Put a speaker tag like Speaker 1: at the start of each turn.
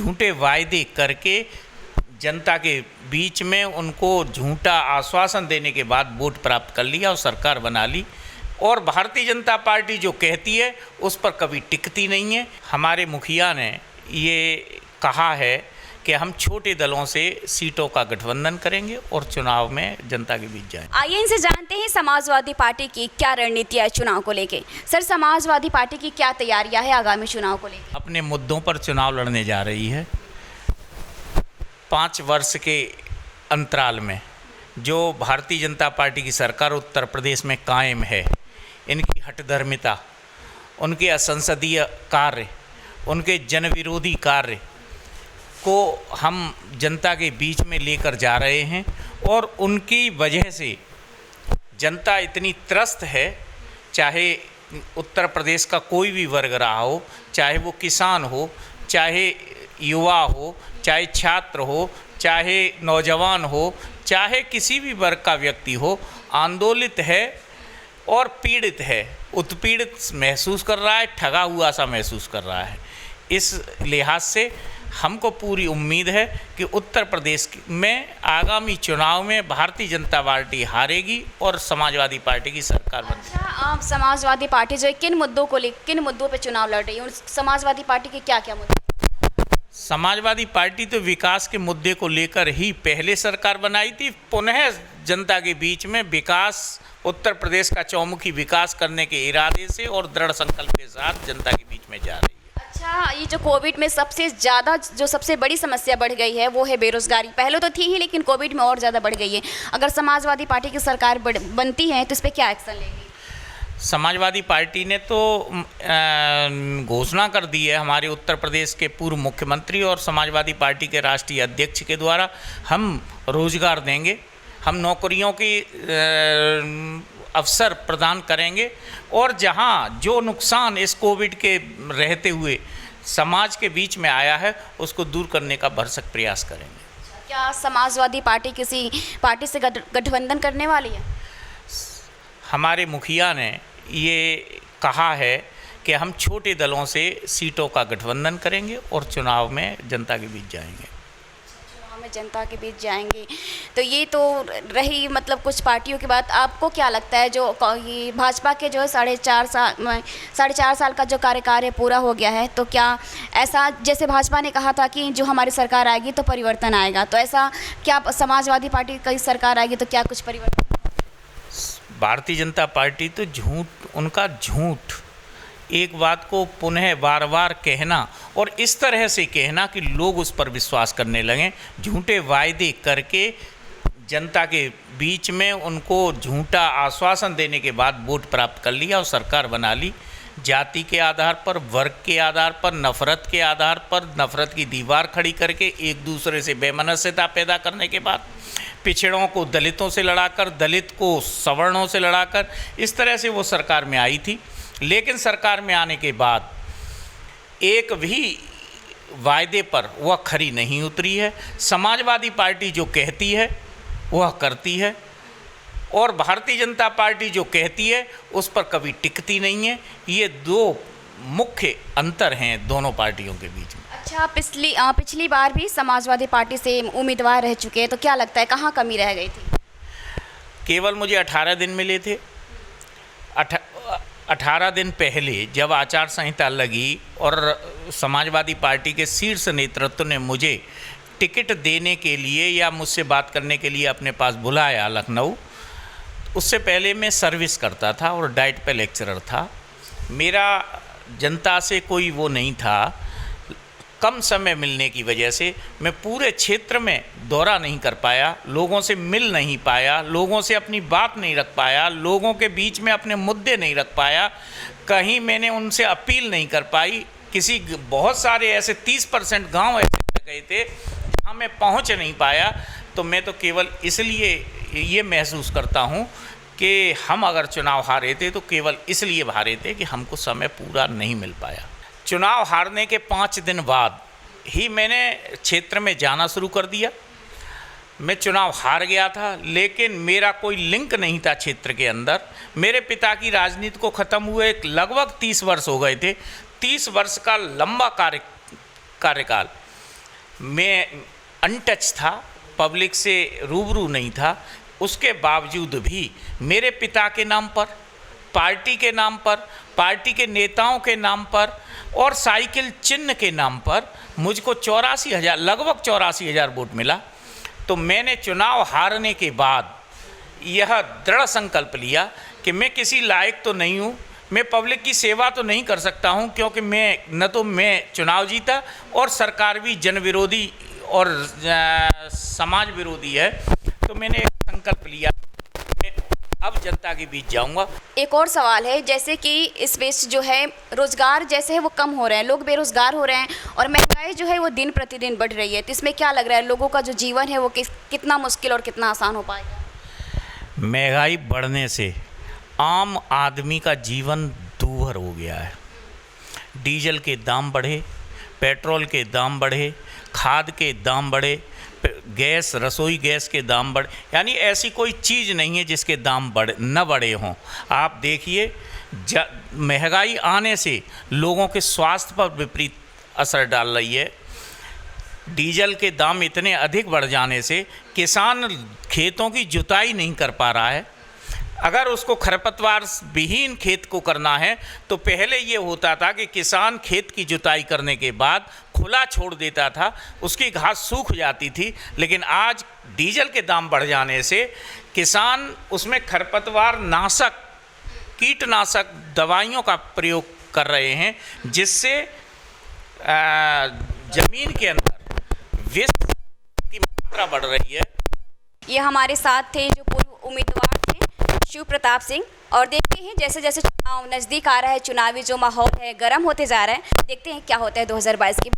Speaker 1: झूठे वायदे करके जनता के बीच में उनको झूठा आश्वासन देने के बाद वोट प्राप्त कर लिया और सरकार बना ली। और भारतीय जनता पार्टी जो कहती है उस पर कभी टिकती नहीं है। हमारे मुखिया ने ये कहा है कि हम छोटे दलों से सीटों का गठबंधन करेंगे और चुनाव में जनता के बीच जाएंगे।
Speaker 2: आइए इनसे जानते हैं समाजवादी पार्टी की क्या रणनीति है चुनाव को लेके। सर, समाजवादी पार्टी की क्या तैयारियां है आगामी चुनाव को लेके?
Speaker 1: अपने मुद्दों पर चुनाव लड़ने जा रही है। 5 वर्ष के अंतराल में जो भारतीय जनता पार्टी की सरकार उत्तर प्रदेश में कायम है, इनकी हठधर्मिता, उनके असंसदीय कार्य, उनके जनविरोधी कार्य को हम जनता के बीच में लेकर जा रहे हैं और उनकी वजह से जनता इतनी त्रस्त है। चाहे उत्तर प्रदेश का कोई भी वर्ग रहा हो, चाहे वो किसान हो, चाहे युवा हो, चाहे छात्र हो, चाहे नौजवान हो, चाहे किसी भी वर्ग का व्यक्ति हो, आंदोलित है और पीड़ित है, उत्पीड़ित महसूस कर रहा है, ठगा हुआ सा महसूस कर रहा है। इस लिहाज से हमको पूरी उम्मीद है कि उत्तर प्रदेश में आगामी चुनाव में भारतीय जनता पार्टी हारेगी और समाजवादी पार्टी की सरकार बनेगी।
Speaker 2: अच्छा, आप समाजवादी पार्टी जो है किन मुद्दों पे चुनाव लड़ रही है और समाजवादी पार्टी के क्या क्या मुद्दे?
Speaker 1: समाजवादी पार्टी तो विकास के मुद्दे को लेकर ही पहले सरकार बनाई थी। पुनः जनता के बीच में विकास, उत्तर प्रदेश का चौमुखी विकास करने के इरादे से और दृढ़ संकल्प के साथ जनता के बीच में जा रही है।
Speaker 2: अच्छा, ये जो कोविड में सबसे बड़ी समस्या बढ़ गई है वो है बेरोजगारी। पहले तो थी ही, लेकिन कोविड में और ज़्यादा बढ़ गई है। अगर समाजवादी पार्टी की सरकार बनती है तो इस पर क्या एक्शन लेगी?
Speaker 1: समाजवादी पार्टी ने तो घोषणा कर दी है, हमारे उत्तर प्रदेश के पूर्व मुख्यमंत्री और समाजवादी पार्टी के राष्ट्रीय अध्यक्ष के द्वारा, हम रोजगार देंगे, हम नौकरियों की अवसर प्रदान करेंगे और जहां जो नुकसान इस कोविड के रहते हुए समाज के बीच में आया है उसको दूर करने का भरसक प्रयास करेंगे।
Speaker 2: क्या समाजवादी पार्टी किसी पार्टी से गठबंधन करने वाली है?
Speaker 1: हमारे मुखिया ने ये कहा है कि हम छोटे दलों से सीटों का गठबंधन करेंगे और चुनाव में जनता के बीच जाएंगे।
Speaker 2: जनता के बीच जाएंगे, तो ये तो रही मतलब कुछ पार्टियों की बात। आपको क्या लगता है जो ये भाजपा के जो है 4.5 साल का जो कार्यकाल है पूरा हो गया है, तो क्या ऐसा, जैसे भाजपा ने कहा था कि जो हमारी सरकार आएगी तो परिवर्तन आएगा, तो ऐसा क्या समाजवादी पार्टी की सरकार आएगी तो क्या कुछ परिवर्तन?
Speaker 1: भारतीय जनता पार्टी तो उनका झूठ, एक बात को पुनः बार बार कहना और इस तरह से कहना कि लोग उस पर विश्वास करने लगें, झूठे वायदे करके जनता के बीच में उनको झूठा आश्वासन देने के बाद वोट प्राप्त कर लिया और सरकार बना ली। जाति के आधार पर, वर्ग के आधार पर, नफरत के आधार पर नफरत की दीवार खड़ी करके एक दूसरे से बेमनस्यता पैदा करने के बाद, पिछड़ों को दलितों से लड़ाकर, दलित को सवर्णों से लड़ाकर, इस तरह से वो सरकार में आई थी। लेकिन सरकार में आने के बाद एक भी वायदे पर वह खरी नहीं उतरी है। समाजवादी पार्टी जो कहती है वह करती है और भारतीय जनता पार्टी जो कहती है उस पर कभी टिकती नहीं है। ये दो मुख्य अंतर हैं दोनों पार्टियों के बीच में।
Speaker 2: अच्छा, पिछली बार भी समाजवादी पार्टी से उम्मीदवार रह चुके हैं, तो क्या लगता है कहाँ कमी रह गई थी?
Speaker 1: केवल मुझे 18 दिन मिले थे। 18 दिन पहले जब आचार संहिता लगी और समाजवादी पार्टी के शीर्ष नेतृत्व ने मुझे टिकट देने के लिए या मुझसे बात करने के लिए अपने पास बुलाया लखनऊ, उससे पहले मैं सर्विस करता था और डाइट पे लेक्चरर था। मेरा जनता से कोई वो नहीं था। कम समय मिलने की वजह से मैं पूरे क्षेत्र में दौरा नहीं कर पाया, लोगों से मिल नहीं पाया, लोगों से अपनी बात नहीं रख पाया, लोगों के बीच में अपने मुद्दे नहीं रख पाया, कहीं मैंने उनसे अपील नहीं कर पाई। बहुत सारे ऐसे 30% गांव ऐसे गए थे जहाँ मैं पहुँच नहीं पाया। तो मैं तो केवल इसलिए ये महसूस करता हूँ कि हम अगर चुनाव हारे थे तो केवल इसलिए हारे थे कि हमको समय पूरा नहीं मिल पाया। चुनाव हारने के 5 दिन बाद ही मैंने क्षेत्र में जाना शुरू कर दिया। मैं चुनाव हार गया था, लेकिन मेरा कोई लिंक नहीं था क्षेत्र के अंदर। मेरे पिता की राजनीति को ख़त्म हुए लगभग 30 वर्ष हो गए थे। 30 वर्ष का लंबा कार्यकाल मैं अनटच था, पब्लिक से रूबरू नहीं था, उसके बावजूद भी मेरे पिता के नाम पर, पार्टी के नाम पर, पार्टी के नेताओं के नाम पर और साइकिल चिन्ह के नाम पर मुझको 84,000 लगभग 84,000 वोट मिला। तो मैंने चुनाव हारने के बाद यह दृढ़ संकल्प लिया कि मैं किसी लायक तो नहीं हूँ, मैं पब्लिक की सेवा तो नहीं कर सकता हूँ, क्योंकि मैं चुनाव जीता और सरकार भी जन विरोधी और समाज विरोधी है। तो मैंने एक संकल्प लिया, मैं अब जनता के बीच जाऊंगा।
Speaker 2: एक और सवाल है, जैसे कि इस बीच जो है रोज़गार जैसे है वो कम हो रहे हैं, लोग बेरोज़गार हो रहे हैं और महंगाई जो है वो दिन प्रतिदिन बढ़ रही है। तो इसमें क्या लग रहा है लोगों का जो जीवन है वो कितना मुश्किल और कितना आसान हो पाएगा?
Speaker 1: महंगाई बढ़ने से आम आदमी का जीवन दूभर हो गया है। डीजल के दाम बढ़े, पेट्रोल के दाम बढ़े, खाद के दाम बढ़े, गैस, रसोई गैस के दाम बढ़े, यानी ऐसी कोई चीज़ नहीं है जिसके दाम न बढ़े हों। आप देखिए, महंगाई आने से लोगों के स्वास्थ्य पर विपरीत असर डाल रही है। डीजल के दाम इतने अधिक बढ़ जाने से किसान खेतों की जुताई नहीं कर पा रहा है। अगर उसको खरपतवार विहीन खेत को करना है तो पहले ये होता था कि किसान खेत की जुताई करने के बाद खुला छोड़ देता था, उसकी घास सूख जाती थी। लेकिन आज डीजल के दाम बढ़ जाने से किसान उसमें खरपतवार नाशक, कीटनाशक दवाइयों का प्रयोग कर रहे हैं, जिससे ज़मीन के अंदर विष की मात्रा बढ़ रही है।
Speaker 2: ये हमारे साथ थे जो पूर्व उम्मीदवार थे शिव प्रताप सिंह। और देखते हैं जैसे जैसे चुनाव नज़दीक आ रहा है, चुनावी जो माहौल है गर्म होते जा रहा है, देखते हैं क्या होता है 2022 की।